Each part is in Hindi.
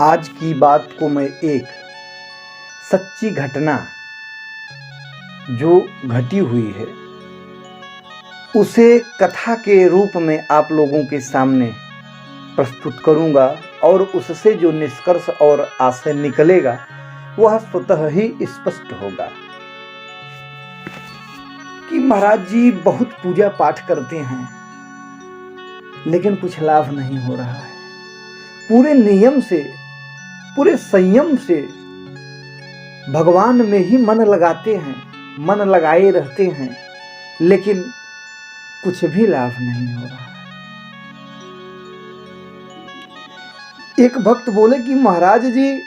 आज की बात को मैं एक सच्ची घटना जो घटी हुई है उसे कथा के रूप में आप लोगों के सामने प्रस्तुत करूंगा और उससे जो निष्कर्ष और आशय निकलेगा वह स्वतः ही स्पष्ट होगा कि महाराज जी बहुत पूजा पाठ करते हैं लेकिन कुछ लाभ नहीं हो रहा है। पूरे नियम से, पूरे संयम से भगवान में ही मन लगाते हैं, मन लगाए रहते हैं, लेकिन कुछ भी लाभ नहीं हो रहा है। एक भक्त बोले कि महाराज जी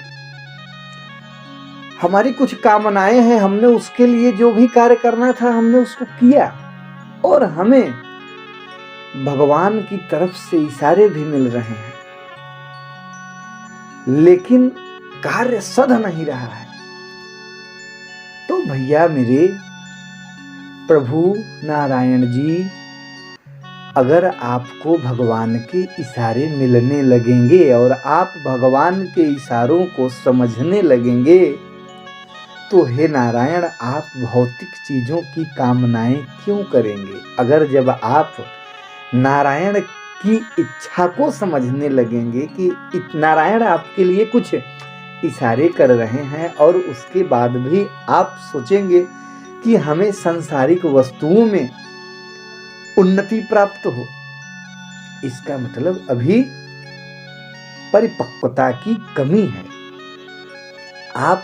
हमारी कुछ कामनाएं हैं, हमने उसके लिए जो भी कार्य करना था हमने उसको किया और हमें भगवान की तरफ से इशारे भी मिल रहे हैं, लेकिन कार्य सध नहीं रहा है। तो भैया मेरे प्रभु नारायण जी, अगर आपको भगवान के इशारे मिलने लगेंगे और आप भगवान के इशारों को समझने लगेंगे तो हे नारायण आप भौतिक चीजों की कामनाएं क्यों करेंगे। अगर जब आप नारायण की इच्छा को समझने लगेंगे कि नारायण आपके लिए कुछ इशारे कर रहे हैं और उसके बाद भी आप सोचेंगे कि हमें सांसारिक वस्तुओं में उन्नति प्राप्त हो, इसका मतलब अभी परिपक्वता की कमी है। आप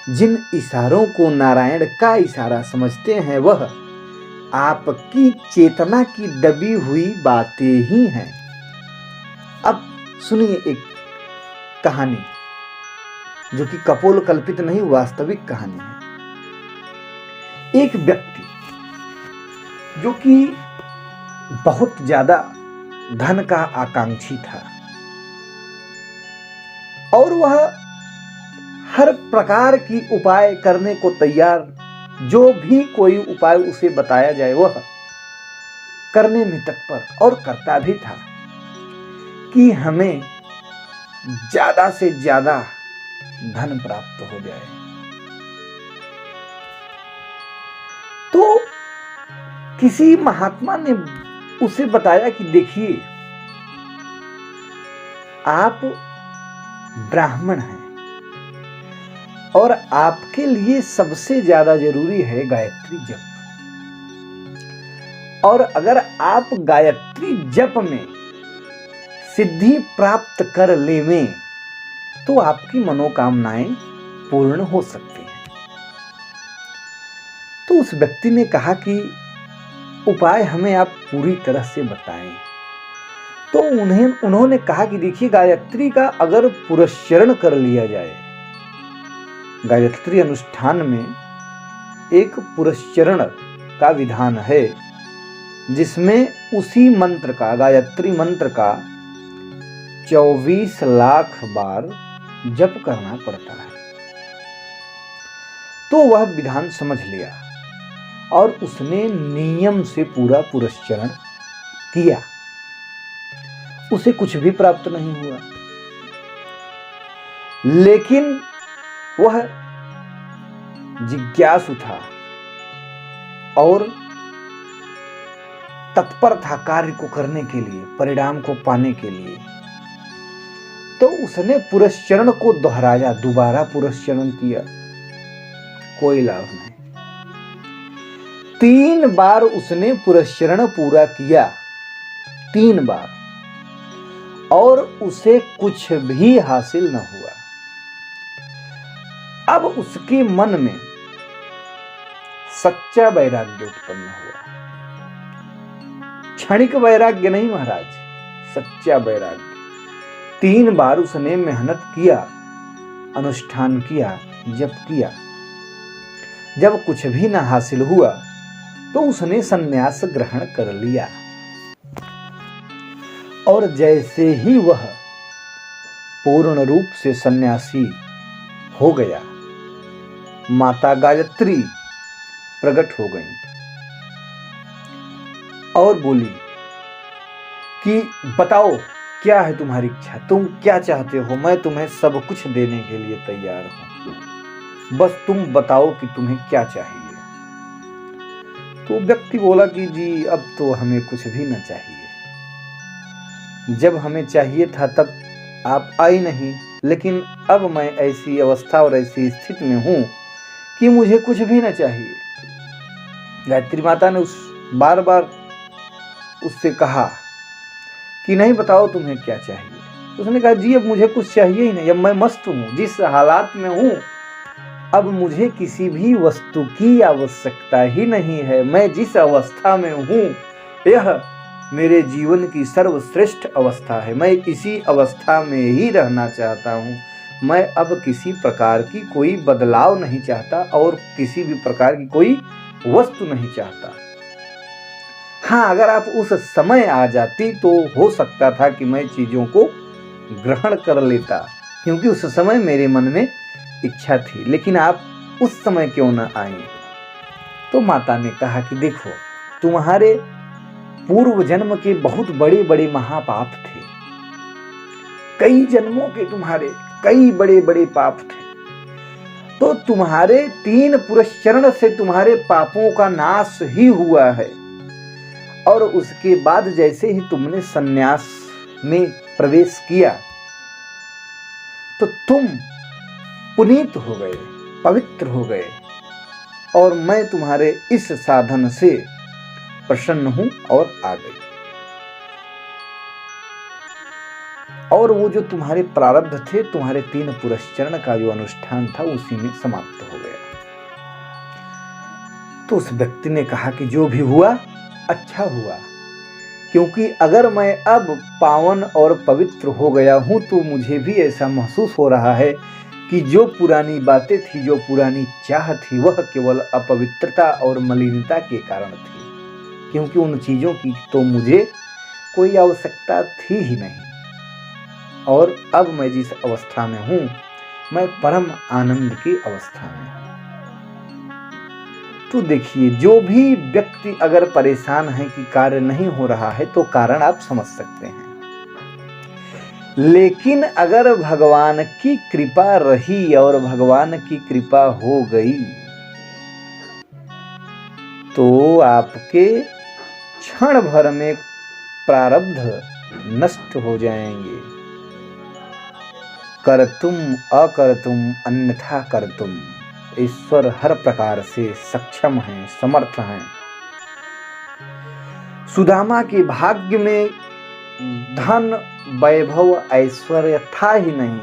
जिन इशारों को नारायण का इशारा समझते हैं वह आपकी चेतना की दबी हुई बातें ही हैं। अब सुनिए एक कहानी जो कि कपोल कल्पित नहीं, वास्तविक कहानी है। एक व्यक्ति जो कि बहुत ज्यादा धन का आकांक्षी था और वह हर प्रकार की उपाय करने को तैयार, जो भी कोई उपाय उसे बताया जाए वह करने में तत्पर और करता भी था कि हमें ज्यादा से ज्यादा धन प्राप्त हो जाए। तो किसी महात्मा ने उसे बताया कि देखिए आप ब्राह्मण हैं और आपके लिए सबसे ज्यादा जरूरी है गायत्री जप, और अगर आप गायत्री जप में सिद्धि प्राप्त कर लेवें तो आपकी मनोकामनाएं पूर्ण हो सकती हैं। तो उस व्यक्ति ने कहा कि उपाय हमें आप पूरी तरह से बताएं। तो उन्होंने कहा कि देखिए गायत्री का अगर पुरस्चरण कर लिया जाए, गायत्री अनुष्ठान में एक पुरस्चरण का विधान है जिसमें उसी मंत्र का, गायत्री मंत्र का 24 लाख बार जप करना पड़ता है। तो वह विधान समझ लिया और उसने नियम से पूरा पुरस्चरण किया। उसे कुछ भी प्राप्त नहीं हुआ, लेकिन वह जिज्ञासु था और तत्पर था कार्य को करने के लिए, परिणाम को पाने के लिए। तो उसने पुरस्चरण को दोहराया, दोबारा पुरस्चरण किया, कोई लाभ नहीं। 3 बार उसने पुरस्चरण पूरा किया, 3 बार, और उसे कुछ भी हासिल न हुआ। अब उसके मन में सच्चा वैराग्य उत्पन्न हुआ। क्षणिक वैराग्य नहीं महाराज, सच्चा वैराग्य। 3 बार उसने मेहनत किया, अनुष्ठान किया, जप किया। जब कुछ भी न हासिल हुआ तो उसने संन्यास ग्रहण कर लिया। और जैसे ही वह पूर्ण रूप से सन्यासी हो गया, माता गायत्री प्रकट हो गई और बोली कि बताओ क्या है तुम्हारी इच्छा, तुम क्या चाहते हो, मैं तुम्हें सब कुछ देने के लिए तैयार हूं, बस तुम बताओ कि तुम्हें क्या चाहिए। तो व्यक्ति बोला कि जी अब तो हमें कुछ भी न चाहिए, जब हमें चाहिए था तब आप आई नहीं, लेकिन अब मैं ऐसी अवस्था और ऐसी स्थिति में हूं कि मुझे कुछ भी न चाहिए। गायत्री माता ने बार बार उससे कहा कि नहीं बताओ तुम्हें क्या चाहिए। उसने कहा जी अब मुझे कुछ चाहिए ही नहीं, अब मैं मस्त हूं, जिस हालात में हूं अब मुझे किसी भी वस्तु की आवश्यकता ही नहीं है। मैं जिस अवस्था में हूं यह मेरे जीवन की सर्वश्रेष्ठ अवस्था है, मैं इसी अवस्था में ही रहना चाहता हूं। मैं अब किसी प्रकार की कोई बदलाव नहीं चाहता और किसी भी प्रकार की कोई वस्तु नहीं चाहता। हाँ, अगर आप उस समय आ जाती तो हो सकता था कि मैं चीजों को ग्रहण कर लेता, क्योंकि उस समय मेरे मन में इच्छा थी, लेकिन आप उस समय क्यों न आई। तो माता ने कहा कि देखो, तुम्हारे पूर्व जन्म के बहुत बड़े बड़े महापाप थे, कई जन्मों के तुम्हारे कई बड़े बड़े पाप थे, तो तुम्हारे 3 पुरस्चरण से तुम्हारे पापों का नाश ही हुआ है। और उसके बाद जैसे ही तुमने सन्यास में प्रवेश किया तो तुम पुनीत हो गए, पवित्र हो गए, और मैं तुम्हारे इस साधन से प्रसन्न हूं और आ गई। और वो जो तुम्हारे प्रारब्ध थे, तुम्हारे 3 पुरस्चरण का जो अनुष्ठान था उसी में समाप्त हो गया। तो उस व्यक्ति ने कहा कि जो भी हुआ अच्छा हुआ, क्योंकि अगर मैं अब पावन और पवित्र हो गया हूं तो मुझे भी ऐसा महसूस हो रहा है कि जो पुरानी बातें थी, जो पुरानी चाह थी, वह केवल अपवित्रता और मलिनता के कारण थी, क्योंकि उन चीज़ों की तो मुझे कोई आवश्यकता थी ही नहीं। और अब मैं जिस अवस्था में हूं, मैं परम आनंद की अवस्था में हूं। तो देखिए, जो भी व्यक्ति अगर परेशान है कि कार्य नहीं हो रहा है तो कारण आप समझ सकते हैं, लेकिन अगर भगवान की कृपा रही और भगवान की कृपा हो गई तो आपके क्षण भर में प्रारब्ध नष्ट हो जाएंगे। करतुम अकर्तुम अन्यथा करतुम, ईश्वर हर प्रकार से सक्षम हैं, समर्थ हैं। सुदामा के भाग्य में धन, वैभव, ऐश्वर्य था ही नहीं,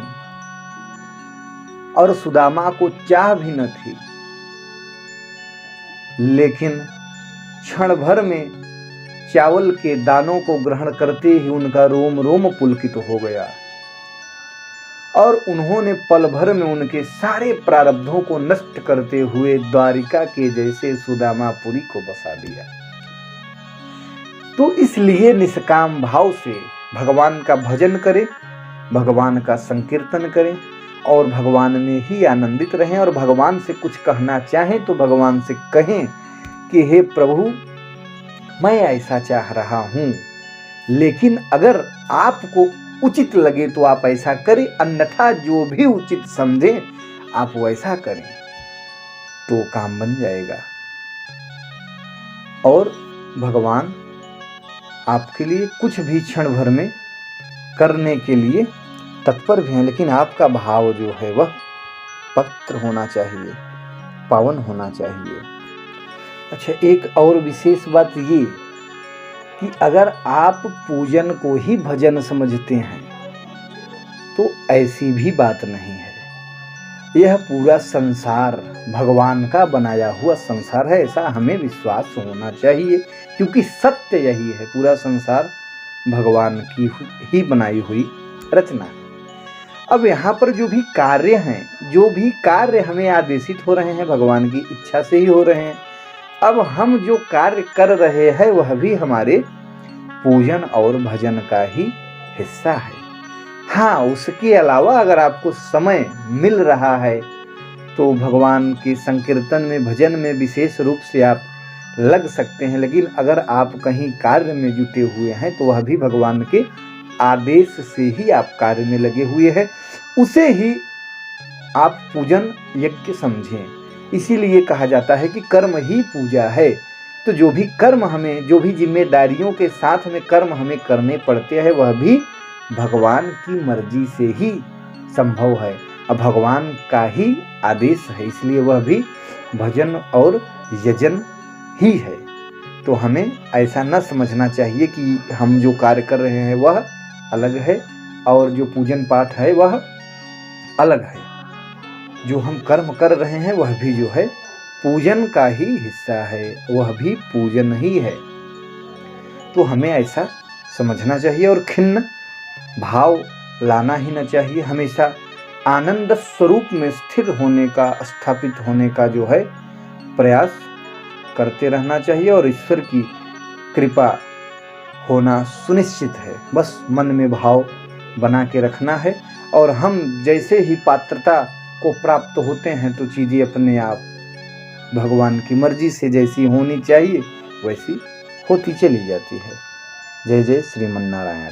और सुदामा को चाह भी न थी, लेकिन क्षण भर में चावल के दानों को ग्रहण करते ही उनका रोम रोम पुलकित हो गया, और उन्होंने पल भर में उनके सारे प्रारब्धों को नष्ट करते हुए द्वारिका के जैसे सुदामापुरी को बसा दिया। तो इसलिए निष्काम भाव से भगवान का भजन करें, भगवान का संकीर्तन करें और भगवान में ही आनंदित रहें। और भगवान से कुछ कहना चाहें तो भगवान से कहें कि हे प्रभु, मैं ऐसा चाह रहा हूं, लेकिन अगर आपको उचित लगे तो आप ऐसा करें, अन्यथा जो भी उचित समझें आप वैसा करें, तो काम बन जाएगा। और भगवान आपके लिए कुछ भी क्षण भर में करने के लिए तत्पर भी हैं, लेकिन आपका भाव जो है वह पवित्र होना चाहिए, पावन होना चाहिए। अच्छा, एक और विशेष बात ये कि अगर आप पूजन को ही भजन समझते हैं तो ऐसी भी बात नहीं है। यह पूरा संसार भगवान का बनाया हुआ संसार है, ऐसा हमें विश्वास होना चाहिए, क्योंकि सत्य यही है, पूरा संसार भगवान की ही बनाई हुई रचना है। अब यहाँ पर जो भी कार्य हैं, जो भी कार्य हमें आदेशित हो रहे हैं, भगवान की इच्छा से ही हो रहे हैं। अब हम जो कार्य कर रहे हैं वह भी हमारे पूजन और भजन का ही हिस्सा है। हाँ, उसके अलावा अगर आपको समय मिल रहा है तो भगवान के संकीर्तन में, भजन में विशेष रूप से आप लग सकते हैं, लेकिन अगर आप कहीं कार्य में जुटे हुए हैं तो वह भी भगवान के आदेश से ही आप कार्य में लगे हुए हैं, उसे ही आप पूजन यज्ञ समझें। इसीलिए कहा जाता है कि कर्म ही पूजा है। तो जो भी कर्म हमें, जो भी जिम्मेदारियों के साथ में कर्म हमें करने पड़ते हैं, वह भी भगवान की मर्जी से ही संभव है, अब भगवान का ही आदेश है, इसलिए वह भी भजन और यजन ही है। तो हमें ऐसा न समझना चाहिए कि हम जो कार्य कर रहे हैं वह अलग है और जो पूजन पाठ है वह अलग है। जो हम कर्म कर रहे हैं वह भी जो है पूजन का ही हिस्सा है, वह भी पूजन ही है। तो हमें ऐसा समझना चाहिए और खिन्न भाव लाना ही न चाहिए। हमेशा आनंद स्वरूप में स्थिर होने का, स्थापित होने का जो है प्रयास करते रहना चाहिए और ईश्वर की कृपा होना सुनिश्चित है। बस मन में भाव बना के रखना है और हम जैसे ही पात्रता को प्राप्त होते हैं तो चीज़ें अपने आप भगवान की मर्जी से जैसी होनी चाहिए वैसी होती चली जाती है। जय जय श्रीमन नारायण।